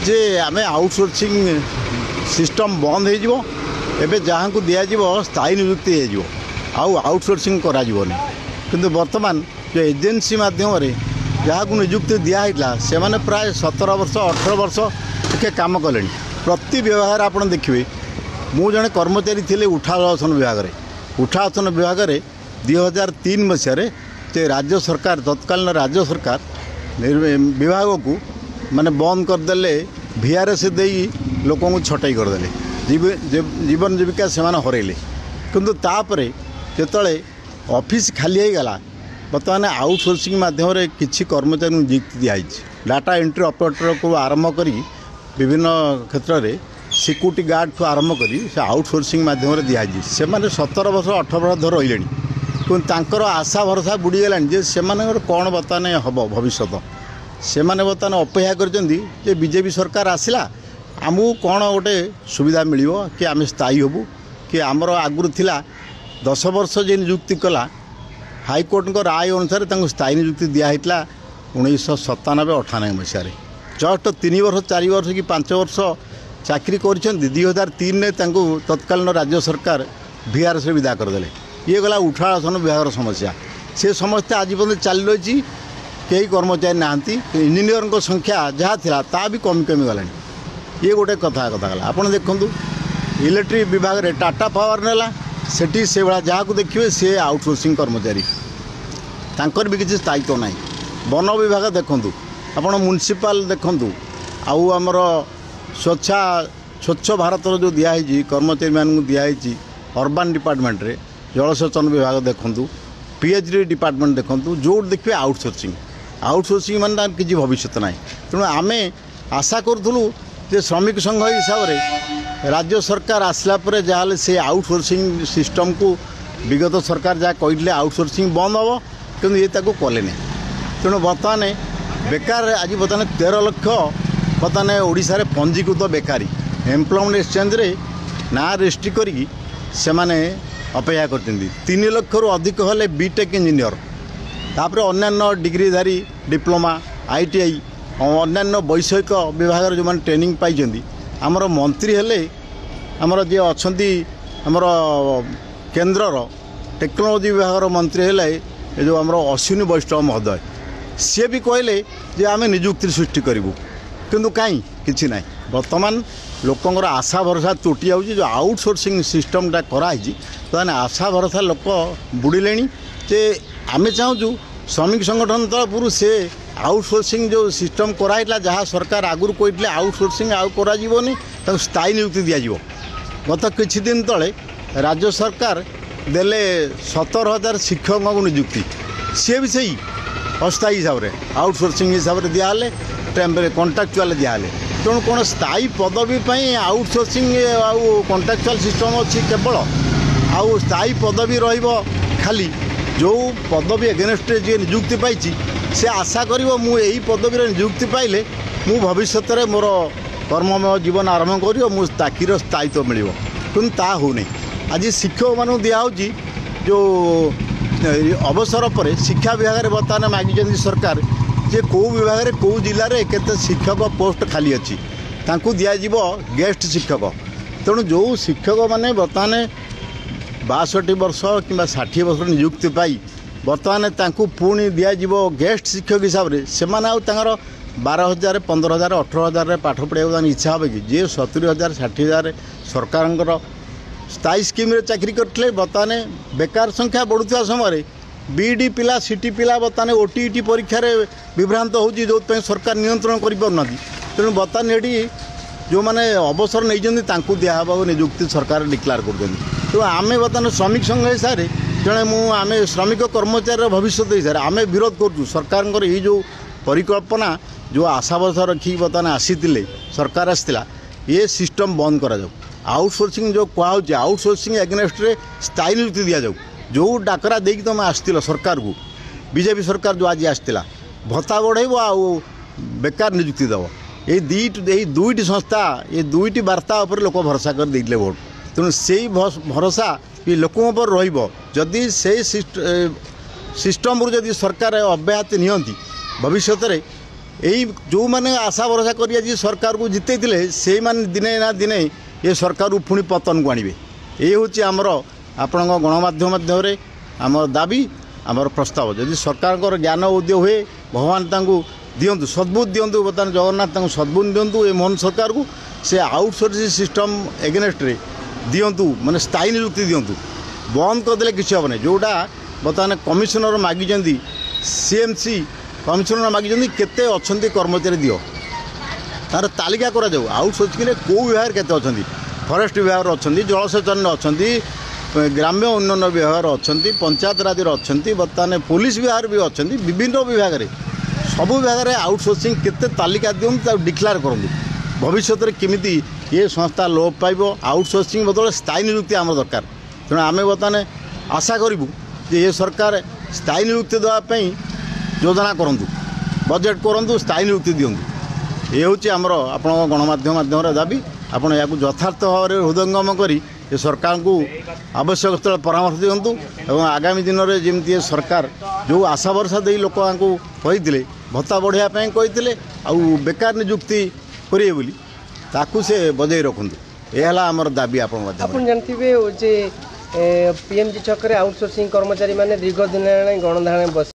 जे आम outsourcing system बंद हो एबे जहाँ को दिज्व स्थायी नियुक्ति हो आउटसोर्सिंग करा किंतु वर्तमान जो एजेंसी माध्यम जहाँ को नियुक्ति दिहला से मैंने प्राय 17 वर्ष 18 वर्ष टे काम कले प्रति विभाग आप देखिए मु जड़े कर्मचारी थी उठासन विभाग में उठासन विभाग में 2003 मसीह राज्य सरकार तत्कालीन राज्य सरकार विभाग को माने बंद करदे VRS दे लोक छटाई करदे जीवन जीविका से हरइले किंतु तापरे जिते ऑफिस खाली हो गला बर्तमान आउटसोर्सिंग माध्यम किसी कर्मचारी नियुक्ति दिखाई डाटा एंट्री ऑपरेटर को आरंभ करी विभिन्न क्षेत्र में सिक्यूरिटी गार्ड को आरंभ करी से आउटसोर्सिंग माध्यम दिखाई से 17 वर्ष 18 वर्ष धर रही किंतु आशा भरोसा बुड़ीगला से कौन बर्तमान हम भविष्य से बर्तमान अपेक्षा कर बीजेपी सरकार आसला आमको कौन गोटे सुविधा मिल कि आम स्थायी हबू कि आमर आगुरी थिला 10 वर्ष जे नियुक्ति कला हाईकोर्ट राय अनुसार स्थायी नियुक्ति दिखाई 1997-98 मसीह जस्ट 3 वर्ष 4 वर्ष कि 5 वर्ष चाकरी कर 2003 में तत्कालीन राज्य सरकार VRS विदा करदे ये गला उठासन विभाग समस्या से समस्या आज पर्यटन चली रही कई कर्मचारी ना इंजीनियर संख्या जहाँ थी ता भी कमी कमी गला ये गोटे कथा गला आप देखूँ इलेक्ट्रिक विभाग में टाटा पावर नेला सेठी से भाया जहाँ को देखिए सी आउटसोर्सिंग कर्मचारी तांकर भी किसी स्थायित्व ना वन विभाग देखूँ आप म्युनिसिपाल देखूँ आउ आमर स्वच्छ भारत जो दिखाई कर्मचारी मानू दिखाई अर्बान डिपार्टमेंट रे जलसेचन विभाग देखूँ PhD डिपार्टमेंट देखूँ जो देखिए आउटसोर्सिंग मान किसी भविष्य ना तेणु आम आशा करूँ जे श्रमिक संघ हिसाब से राज्य सरकार आसला पर जहाँ से आउटसोर्सिंग सिस्टम को विगत सरकार जहाँ कहते आउटसोर्सिंग बंद हम कि ये कले तेणु बर्तमान बेकार आज बर्तमान 13 लाख बर्तमान ओडिशा रे पंजीकृत बेकारी एम्प्लॉयमेंट एक्सचेंज रे ना रेजिस्ट्री करी से माने अपेक्षा कर 3 लाख रु अधिक हेले बीटेक इंजीनियर तापर अन्य डिग्रीधारी डिप्लोमा ITI अन्य वैषयिक विभाग जो मैंने ट्रेनिंग पाई आमर मंत्री हेले आमर जे अच्छा आमर केन्द्रर टेक्नोलोजी विभाग मंत्री हेले जो आमर अश्विनी वैष्णव महोदय सी भी कहले जे आम नियुक्ति सृष्टि करूँ किंतु कहीं किसी ना बर्तमान लोकंर आशा भरोसा तुटी जाऊँगी जो आउटसोर्सिंग सिस्टमटा कराई तो आशा भरोसा लोक बुड़े जे आम चाहूँ श्रमिक संगठन तरफ से आउटसोर्सिंग जो सिस्टम कराइला जहाँ सरकार आगुरी कहते आउटसोर्सिंग आउ स्थायी नियुक्ति दिज्व गत किछि दिन तले राज्य सरकार देले 17,000 शिक्षकों को नियुक्ति सी भी सही अस्थायी हिसाब से आउटसोर्सिंग हिसाब से दिहले टेम्परे कॉन्ट्राक्चुअल दिहले तेणु कौन स्थायी पदवी आउटसोर्सिंग आउ कॉन्ट्राक्चुअल सिस्टम अच्छी केवल आउ स्थायी पदवी रहिबो खाली जो पदवी एगेन्स्ट जी नियुक्ति पाई से आशा करिवो मु एही पदवी नियुक्ति पाइले मु भविष्य में मोर कर्ममय जीवन आरंभ करिवो मु ताकीर स्थायित्व मिलिवो किंतु ता हो नहीं आज शिक्षक मानू दिखाऊँगी जो अवसर पर शिक्षा विभाग में बर्तमान मागिଛନ୍ତି सरकार जे कौ विभाग में कौ जिले में केते शिक्षक पोस्ट खाली अच्छी तांकू दिज्व गेस्ट शिक्षक तेणु जो शिक्षक माने बर्तमान 62 वर्ष कि 60 वर्ष नियुक्ति पाई बर्तमान तांकू पुणी दिज्व गेस्ट शिक्षक हिसाब से 12,000 15,000 18,000 पाठ पढ़ाई इच्छा हो कि जी 70,000 60,000 सरकार स्थायी स्कीम रे चाकरी करते बर्तमान बेकार संख्या बढ़ुवा समय BD पिला CT पिला बर्तमान OTET परीक्षा विभ्रांत होची जो सरकार नियंत्रण करें तेणु बर्तमान ये जो मैंने अवसर नहीं दिहब नियुक्ति सरकार डिक्लेयर कर तो आम बर्तमान श्रमिक संघ हिसाब से जड़े आम श्रमिक कर्मचारी भविष्य हिसाब से आम विरोध करूँ सरकार ये जो परिकल्पना जो आशा भरोसा रखी बर्तमान आसी सरकार आसाला ये सिस्टम बंद करा जाऊ आउटसोर्सिंग जो कहुचे आउटसोर्सिंग एगेन्स्ट रे स्थायी नियुक्ति दि जाऊ जो डाकरा देकी तुम आसतिल सरकार को बीजेपी सरकार जो आज आसला भत्ता बढ़ेब आउ बेकार नियुक्ति दब ये दुईटी संस्था ये दुईटी वार्ता उपर लोक भरोसा कर देते भोट तेणु से भरोसा ये लोकों पर रही सिस्टम जदि सरकार अब्याहति नियंती भविष्य में यही जो मैंने आशा भरोसा कर सरकार को जिते से दिने ना दिने ये सरकार पुणी पतन को आणवे ये हूँ आमर आपण गणमाध्यम माध्यम आम दाबी आमर प्रस्ताव जदि सरकार ज्ञान उदय हुए भगवान तांकु दिंतु सद्बुद्ध दिंतु बर्तमान जगन्नाथ सद्बुद्ध दिंतु ये मोहन सरकार को से आउटसोर्सिंग सिस्टम एगेनेस्ट दिंतु माने स्थायी नियुक्ति दिंतु बंद करदे किसी हम ना जोटा बर्तमान कमिशनर मागिं सीएमसी कमिशनर मागिं केते अच्छा कर्मचारी दियो तार तालिका करा जाऊ आउटसोर्सिंग कौ विभाग केते अच्छा फरेस्ट विभाग अच्छा जलसेचन अच्छा ग्राम्य उन्नयन विभाग अच्छा पंचायत राज अच्छा बर्तमान पुलिस विभाग भी अच्छा विभिन्न विभाग में सब विभाग में आउटसोर्सिंग केते तालिका दिखाँ डिक्लेयर करूँ भविष्य में केमी ये संस्था लोप पाइब आउटसोर्सिंग बदल स्थायी नियुक्ति आम दरकार तेणु आम बर्तमान आशा करूँ जे ये सरकार स्थायी नियुक्ति देवाई योजना करूँ बजेट करूँ स्थायी नियुक्ति दिंतु ये हूँ आमर आप गणमाध्यम माध्यम दाबी आपड़ या यथार्थ भाव में हृदयंगम करी ये सरकार को आवश्यक स्थल परामर्श दिंतु और आगामी दिन में जमी सरकार जो आशा भरसा दे लोक कही भत्ता बढ़ायापी कही आउ बेकार नियुक्ति करेंगे बोली ताकू से बजाई रखुँ यह आमर दाबी आप जानते जे पीएमजी छक आउटसोर्सिंग कर्मचारी मैंने दीर्घ दिन गणधारण बस